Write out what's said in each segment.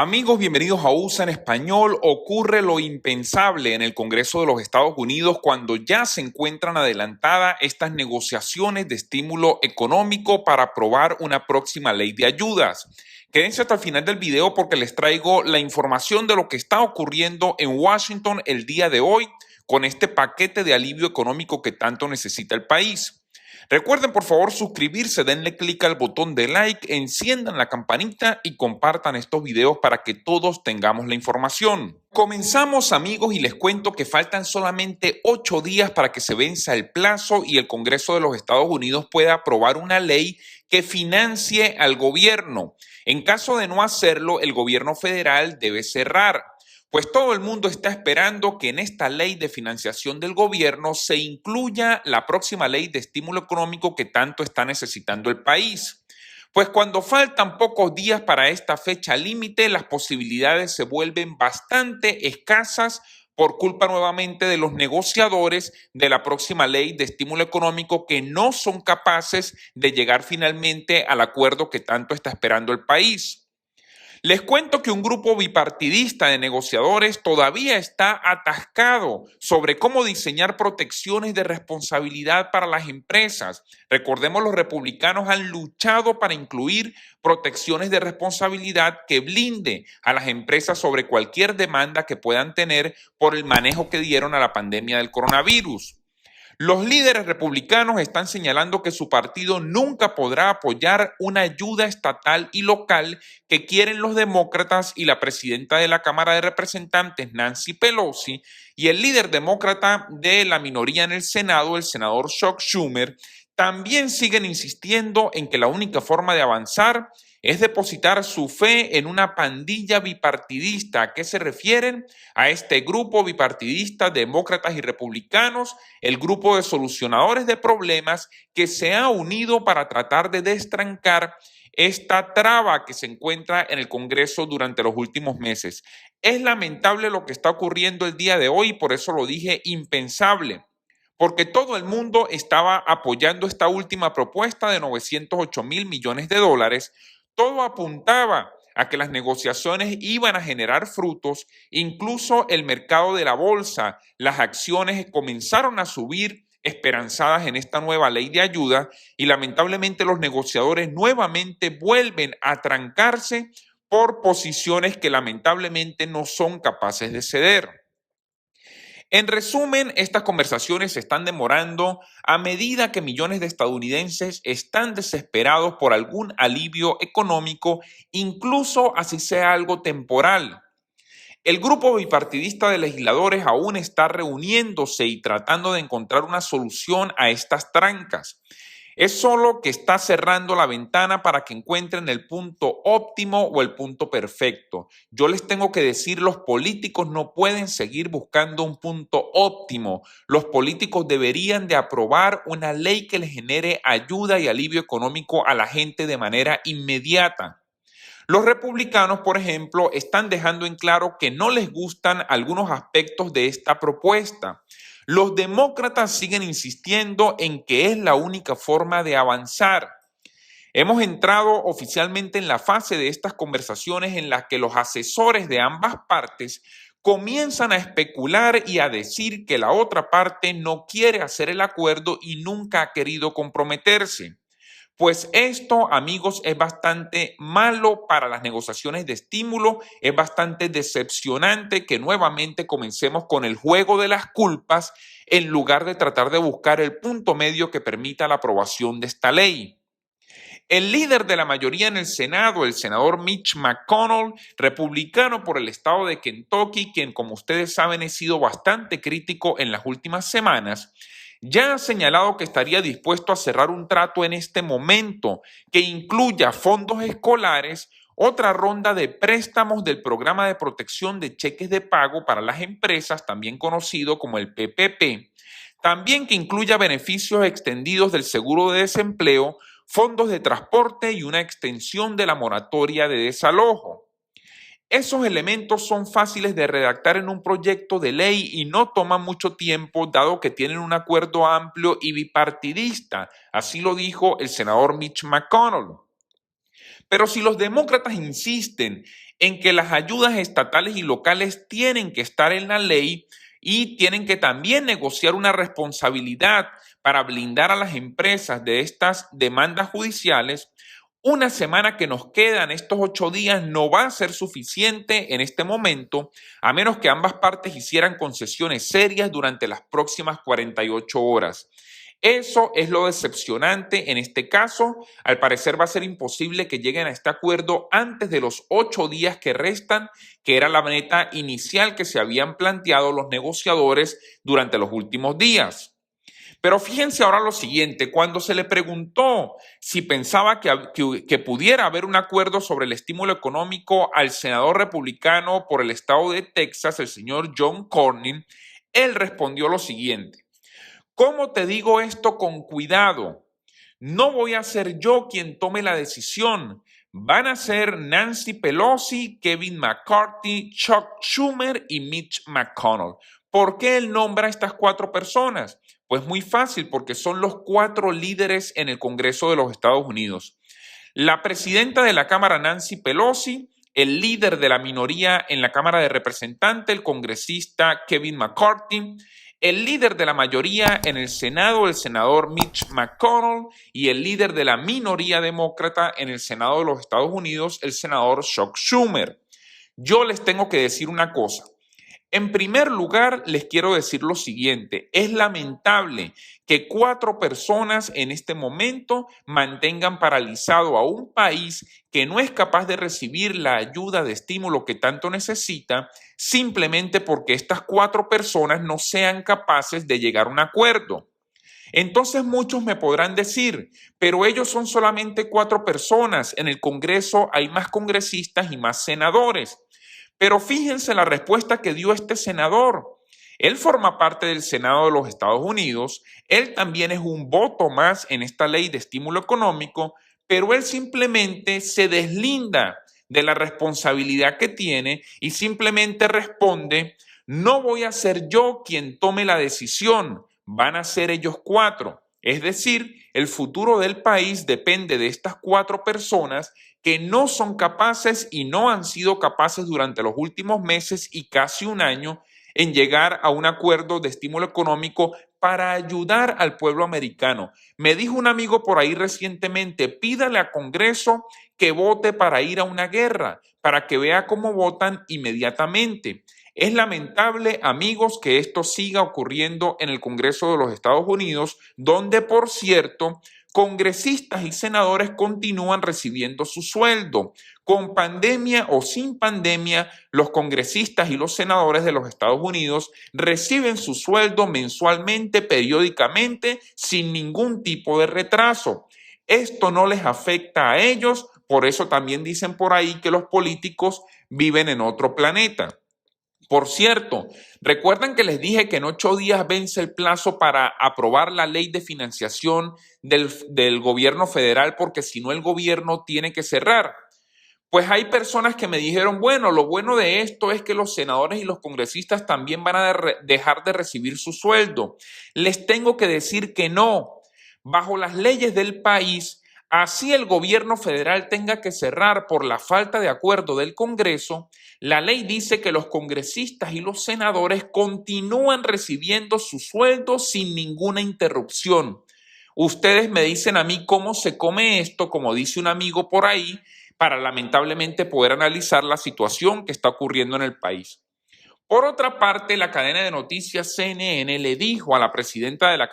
Amigos, bienvenidos a USA en Español. Ocurre lo impensable en el Congreso de los Estados Unidos cuando ya se encuentran adelantadas estas negociaciones de estímulo económico para aprobar una próxima ley de ayudas. Quédense hasta el final del video porque les traigo la información de lo que está ocurriendo en Washington el día de hoy con este paquete de alivio económico que tanto necesita el país. Recuerden por favor suscribirse, denle clic al botón de like, enciendan la campanita y compartan estos videos para que todos tengamos la información. Comenzamos amigos y les cuento que faltan solamente 8 días para que se venza el plazo y el Congreso de los Estados Unidos pueda aprobar una ley que financie al gobierno. En caso de no hacerlo, el gobierno federal debe cerrar. Pues todo el mundo está esperando que en esta ley de financiación del gobierno se incluya la próxima ley de estímulo económico que tanto está necesitando el país. Pues cuando faltan pocos días para esta fecha límite, las posibilidades se vuelven bastante escasas por culpa nuevamente de los negociadores de la próxima ley de estímulo económico que no son capaces de llegar finalmente al acuerdo que tanto está esperando el país. Les cuento que un grupo bipartidista de negociadores todavía está atascado sobre cómo diseñar protecciones de responsabilidad para las empresas. Recordemos, los republicanos han luchado para incluir protecciones de responsabilidad que blinde a las empresas sobre cualquier demanda que puedan tener por el manejo que dieron a la pandemia del coronavirus. Los líderes republicanos están señalando que su partido nunca podrá apoyar una ayuda estatal y local que quieren los demócratas y la presidenta de la Cámara de Representantes, Nancy Pelosi, y el líder demócrata de la minoría en el Senado, el senador Chuck Schumer, también siguen insistiendo en que la única forma de avanzar es depositar su fe en una pandilla bipartidista. ¿A qué se refieren? A este grupo bipartidista, demócratas y republicanos, el grupo de solucionadores de problemas que se ha unido para tratar de destrancar esta traba que se encuentra en el Congreso durante los últimos meses. Es lamentable lo que está ocurriendo el día de hoy, por eso lo dije impensable. Porque todo el mundo estaba apoyando esta última propuesta de 908 mil millones de dólares. Todo apuntaba a que las negociaciones iban a generar frutos, incluso el mercado de la bolsa, las acciones comenzaron a subir esperanzadas en esta nueva ley de ayuda y lamentablemente los negociadores nuevamente vuelven a trancarse por posiciones que lamentablemente no son capaces de ceder. En resumen, estas conversaciones se están demorando a medida que millones de estadounidenses están desesperados por algún alivio económico, incluso así sea algo temporal. El grupo bipartidista de legisladores aún está reuniéndose y tratando de encontrar una solución a estas trancas. Es solo que está cerrando la ventana para que encuentren el punto óptimo o el punto perfecto. Yo les tengo que decir, los políticos no pueden seguir buscando un punto óptimo. Los políticos deberían de aprobar una ley que les genere ayuda y alivio económico a la gente de manera inmediata. Los republicanos, por ejemplo, están dejando en claro que no les gustan algunos aspectos de esta propuesta. Los demócratas siguen insistiendo en que es la única forma de avanzar. Hemos entrado oficialmente en la fase de estas conversaciones en las que los asesores de ambas partes comienzan a especular y a decir que la otra parte no quiere hacer el acuerdo y nunca ha querido comprometerse. Pues esto, amigos, es bastante malo para las negociaciones de estímulo, es bastante decepcionante que nuevamente comencemos con el juego de las culpas en lugar de tratar de buscar el punto medio que permita la aprobación de esta ley. El líder de la mayoría en el Senado, el senador Mitch McConnell, republicano por el estado de Kentucky, quien como ustedes saben he sido bastante crítico en las últimas semanas, ya ha señalado que estaría dispuesto a cerrar un trato en este momento que incluya fondos escolares, otra ronda de préstamos del programa de protección de cheques de pago para las empresas, también conocido como el PPP, también que incluya beneficios extendidos del seguro de desempleo, fondos de transporte y una extensión de la moratoria de desalojo. Esos elementos son fáciles de redactar en un proyecto de ley y no toman mucho tiempo, dado que tienen un acuerdo amplio y bipartidista. Así lo dijo el senador Mitch McConnell. Pero si los demócratas insisten en que las ayudas estatales y locales tienen que estar en la ley y tienen que también negociar una responsabilidad para blindar a las empresas de estas demandas judiciales, una semana que nos quedan, estos 8 días, no va a ser suficiente en este momento, a menos que ambas partes hicieran concesiones serias durante las próximas 48 horas. Eso es lo decepcionante en este caso. Al parecer va a ser imposible que lleguen a este acuerdo antes de los 8 días que restan, que era la meta inicial que se habían planteado los negociadores durante los últimos días. Pero fíjense ahora lo siguiente, cuando se le preguntó si pensaba que pudiera haber un acuerdo sobre el estímulo económico al senador republicano por el estado de Texas, el señor John Cornyn, él respondió lo siguiente: ¿cómo te digo esto con cuidado? No voy a ser yo quien tome la decisión. Van a ser Nancy Pelosi, Kevin McCarthy, Chuck Schumer y Mitch McConnell. ¿Por qué él nombra a estas 4 personas? Pues muy fácil, porque son los 4 líderes en el Congreso de los Estados Unidos. La presidenta de la Cámara, Nancy Pelosi, el líder de la minoría en la Cámara de Representantes, el congresista Kevin McCarthy, el líder de la mayoría en el Senado, el senador Mitch McConnell, y el líder de la minoría demócrata en el Senado de los Estados Unidos, el senador Chuck Schumer. Yo les tengo que decir una cosa. En primer lugar, les quiero decir lo siguiente: es lamentable que 4 personas en este momento mantengan paralizado a un país que no es capaz de recibir la ayuda de estímulo que tanto necesita, simplemente porque estas 4 personas no sean capaces de llegar a un acuerdo. Entonces muchos me podrán decir, pero ellos son solamente 4 personas, en el Congreso hay más congresistas y más senadores. Pero fíjense la respuesta que dio este senador. Él forma parte del Senado de los Estados Unidos, él también es un voto más en esta ley de estímulo económico, pero él simplemente se deslinda de la responsabilidad que tiene y simplemente responde: no voy a ser yo quien tome la decisión, van a ser ellos 4. Es decir, el futuro del país depende de estas 4 personas que no son capaces y no han sido capaces durante los últimos meses y casi un año en llegar a un acuerdo de estímulo económico para ayudar al pueblo americano. Me dijo un amigo por ahí recientemente: pídale al Congreso que vote para ir a una guerra, para que vea cómo votan inmediatamente. Es lamentable, amigos, que esto siga ocurriendo en el Congreso de los Estados Unidos, donde, por cierto, congresistas y senadores continúan recibiendo su sueldo. Con pandemia o sin pandemia, los congresistas y los senadores de los Estados Unidos reciben su sueldo mensualmente, periódicamente, sin ningún tipo de retraso. Esto no les afecta a ellos, por eso también dicen por ahí que los políticos viven en otro planeta. Por cierto, recuerdan que les dije que en 8 días vence el plazo para aprobar la ley de financiación del gobierno federal, porque si no el gobierno tiene que cerrar. Pues hay personas que me dijeron, bueno, lo bueno de esto es que los senadores y los congresistas también van a dejar de recibir su sueldo. Les tengo que decir que no. Bajo las leyes del país, así el gobierno federal tenga que cerrar por la falta de acuerdo del Congreso, la ley dice que los congresistas y los senadores continúan recibiendo su sueldo sin ninguna interrupción. Ustedes me dicen a mí cómo se come esto, como dice un amigo por ahí, para lamentablemente poder analizar la situación que está ocurriendo en el país. Por otra parte, la cadena de noticias CNN le dijo a la presidenta de la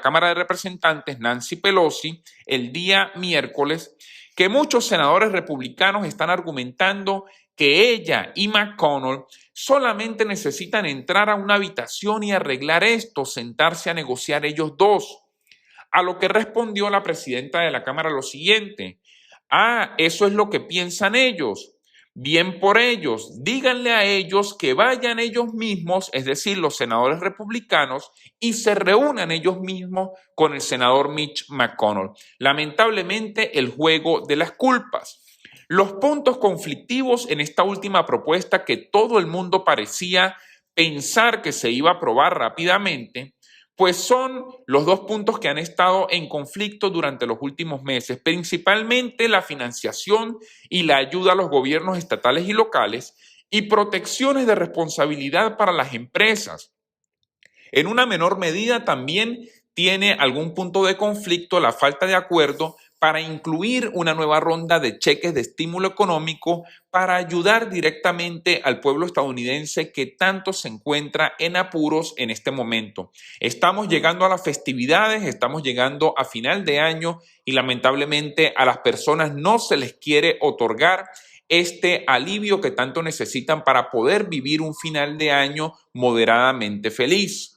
Cámara de Representantes, Nancy Pelosi, el día miércoles, que muchos senadores republicanos están argumentando que ella y McConnell solamente necesitan entrar a una habitación y arreglar esto, sentarse a negociar ellos dos. A lo que respondió la presidenta de la Cámara lo siguiente: eso es lo que piensan ellos. Bien por ellos, díganle a ellos que vayan ellos mismos, es decir, los senadores republicanos, y se reúnan ellos mismos con el senador Mitch McConnell. Lamentablemente, el juego de las culpas. Los puntos conflictivos en esta última propuesta, que todo el mundo parecía pensar que se iba a aprobar rápidamente, Pues son los dos puntos que han estado en conflicto durante los últimos meses, principalmente la financiación y la ayuda a los gobiernos estatales y locales y protecciones de responsabilidad para las empresas. En una menor medida también tiene algún punto de conflicto la falta de acuerdo para incluir una nueva ronda de cheques de estímulo económico para ayudar directamente al pueblo estadounidense que tanto se encuentra en apuros en este momento. Estamos llegando a las festividades, estamos llegando a final de año y lamentablemente a las personas no se les quiere otorgar este alivio que tanto necesitan para poder vivir un final de año moderadamente feliz.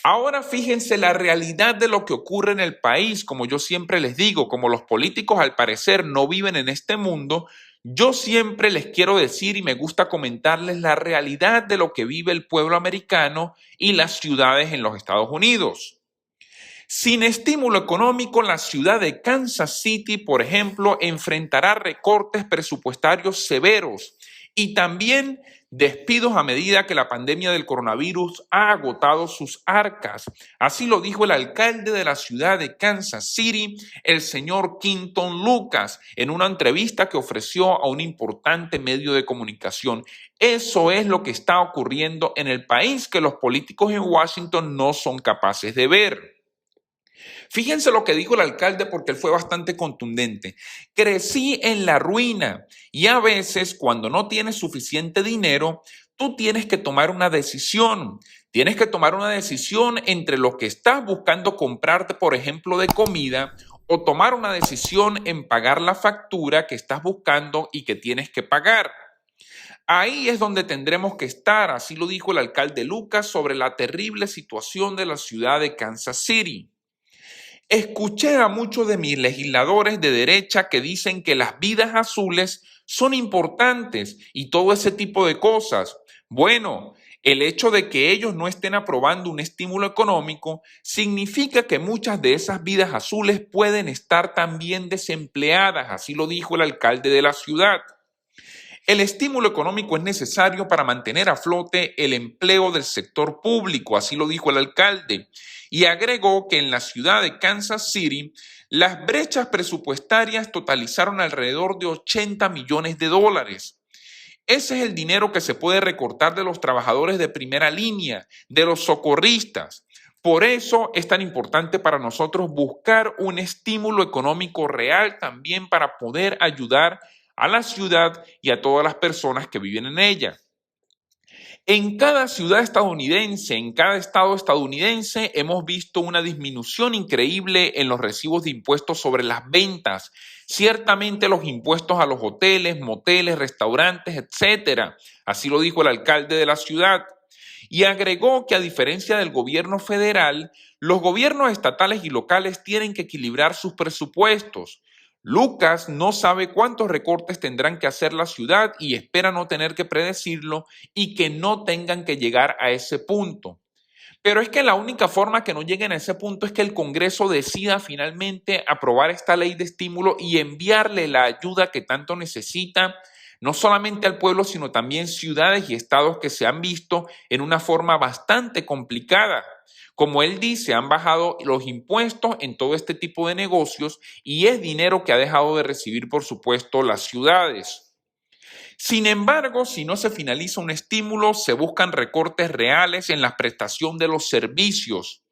Ahora fíjense la realidad de lo que ocurre en el país, como yo siempre les digo, como los políticos al parecer no viven en este mundo, yo siempre les quiero decir y me gusta comentarles la realidad de lo que vive el pueblo americano y las ciudades en los Estados Unidos. Sin estímulo económico, la ciudad de Kansas City, por ejemplo, enfrentará recortes presupuestarios severos y también despidos a medida que la pandemia del coronavirus ha agotado sus arcas. Así lo dijo el alcalde de la ciudad de Kansas City, el señor Quinton Lucas, en una entrevista que ofreció a un importante medio de comunicación. Eso es lo que está ocurriendo en el país que los políticos en Washington no son capaces de ver. Fíjense lo que dijo el alcalde porque él fue bastante contundente. Crecí en la ruina y a veces cuando no tienes suficiente dinero, tú tienes que tomar una decisión. Tienes que tomar una decisión entre lo que estás buscando comprarte, por ejemplo, de comida, o tomar una decisión en pagar la factura que estás buscando y que tienes que pagar. Ahí es donde tendremos que estar, así lo dijo el alcalde Lucas sobre la terrible situación de la ciudad de Kansas City. Escuché a muchos de mis legisladores de derecha que dicen que las vidas azules son importantes y todo ese tipo de cosas. Bueno, el hecho de que ellos no estén aprobando un estímulo económico significa que muchas de esas vidas azules pueden estar también desempleadas, así lo dijo el alcalde de la ciudad. El estímulo económico es necesario para mantener a flote el empleo del sector público, así lo dijo el alcalde, y agregó que en la ciudad de Kansas City las brechas presupuestarias totalizaron alrededor de 80 millones de dólares. Ese es el dinero que se puede recortar de los trabajadores de primera línea, de los socorristas. Por eso es tan importante para nosotros buscar un estímulo económico real también para poder ayudar a la ciudad y a todas las personas que viven en ella. En cada ciudad estadounidense, en cada estado estadounidense, hemos visto una disminución increíble en los recibos de impuestos sobre las ventas. Ciertamente los impuestos a los hoteles, moteles, restaurantes, etcétera. Así lo dijo el alcalde de la ciudad. Y agregó que a diferencia del gobierno federal, los gobiernos estatales y locales tienen que equilibrar sus presupuestos. Lucas no sabe cuántos recortes tendrán que hacer la ciudad y espera no tener que predecirlo y que no tengan que llegar a ese punto. Pero es que la única forma que no lleguen a ese punto es que el Congreso decida finalmente aprobar esta ley de estímulo y enviarle la ayuda que tanto necesita, no solamente al pueblo, sino también ciudades y estados que se han visto en una forma bastante complicada. Como él dice, han bajado los impuestos en todo este tipo de negocios y es dinero que ha dejado de recibir, por supuesto, las ciudades. Sin embargo, si no se finaliza un estímulo, se buscan recortes reales en la prestación de los servicios.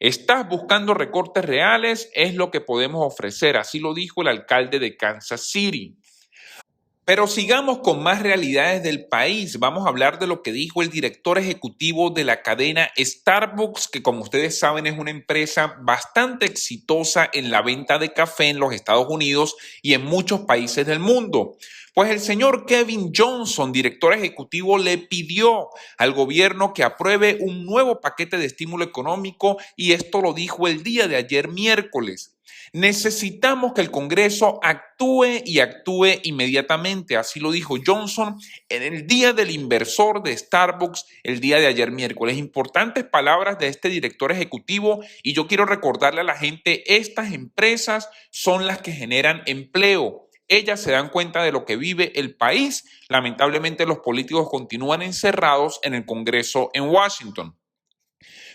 ¿Estás buscando recortes reales? Es lo que podemos ofrecer, así lo dijo el alcalde de Kansas City. Pero sigamos con más realidades del país. Vamos a hablar de lo que dijo el director ejecutivo de la cadena Starbucks, que como ustedes saben es una empresa bastante exitosa en la venta de café en los Estados Unidos y en muchos países del mundo. Pues el señor Kevin Johnson, director ejecutivo, le pidió al gobierno que apruebe un nuevo paquete de estímulo económico y esto lo dijo el día de ayer miércoles. Necesitamos que el Congreso actúe y actúe inmediatamente, así lo dijo Johnson en el día del inversor de Starbucks el día de ayer miércoles. Importantes palabras de este director ejecutivo y yo quiero recordarle a la gente, estas empresas son las que generan empleo. Ellas se dan cuenta de lo que vive el país. Lamentablemente los políticos continúan encerrados en el Congreso en Washington.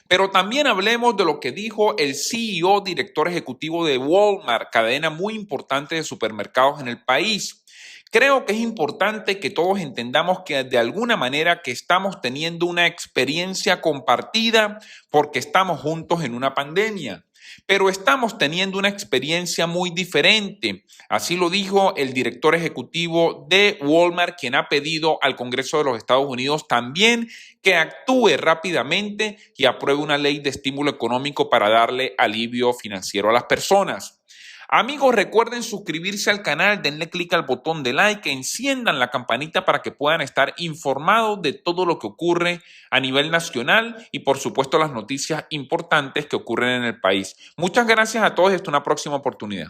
Pero también hablemos de lo que dijo el CEO, director ejecutivo de Walmart, cadena muy importante de supermercados en el país. Creo que es importante que todos entendamos que de alguna manera que estamos teniendo una experiencia compartida porque estamos juntos en una pandemia. Pero estamos teniendo una experiencia muy diferente. Así lo dijo el director ejecutivo de Walmart, quien ha pedido al Congreso de los Estados Unidos también que actúe rápidamente y apruebe una ley de estímulo económico para darle alivio financiero a las personas. Amigos, recuerden suscribirse al canal, denle clic al botón de like, enciendan la campanita para que puedan estar informados de todo lo que ocurre a nivel nacional y por supuesto las noticias importantes que ocurren en el país. Muchas gracias a todos y hasta una próxima oportunidad.